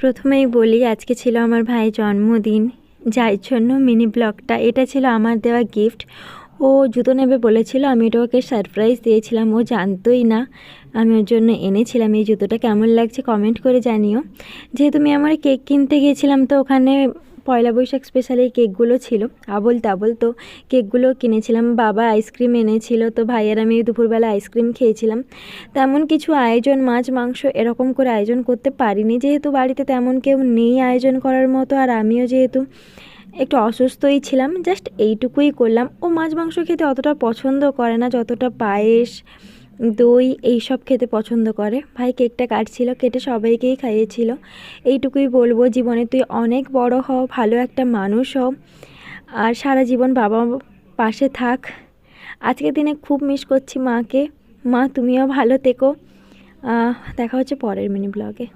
প্রথমেই বলি আজকে ছিল আমার ভাইয়ের জন্মদিন, যার জন্য মিনি ব্লগটা। এটা ছিল আমার দেওয়া গিফট। ও জুতো নেবে বলেছিল, আমি এটা ওকে সারপ্রাইজ দিয়েছিলাম, ও জানতোই না আমি ওর জন্য এনেছিলাম এই জুতোটা। কেমন লাগছে কমেন্ট করে জানিও। যেহেতু আমি আমার কেক কিনতে গিয়েছিলাম, তো ওখানে পয়লা বৈশাখ স্পেশাল এই কেকগুলো ছিল আবল তাবল, তো কেকগুলো কিনেছিলাম। বাবা আইসক্রিম এনেছিল, তো ভাইয়ের আমি দুপুরবেলা আইসক্রিম খেয়েছিলাম। তেমন কিছু আয়োজন মাছ মাংস এরকম করে আয়োজন করতে পারিনি, যেহেতু বাড়িতে তেমন কেউ নেই আয়োজন করার মতো, আর আমিও যেহেতু একটু অসুস্থই ছিলাম, জাস্ট এইটুকুই করলাম। ও মাছ মাংস খেতে অতটা পছন্দ করে না, যতটা পায়েস দই এইসব খেতে পছন্দ করে। ভাই কেকটা কাটছিল, কেটে সবাইকেই খাইয়েছিল। এইটুকুই বলবো, জীবনে তুই অনেক বড় হও, ভালো একটা মানুষ হও, আর সারা জীবন বাবা পাশে থাক। আজকের দিনে খুব মিস করছি মাকে। মা তুমিও ভালো থেকো। দেখা হচ্ছে পরের মিনি ব্লগে।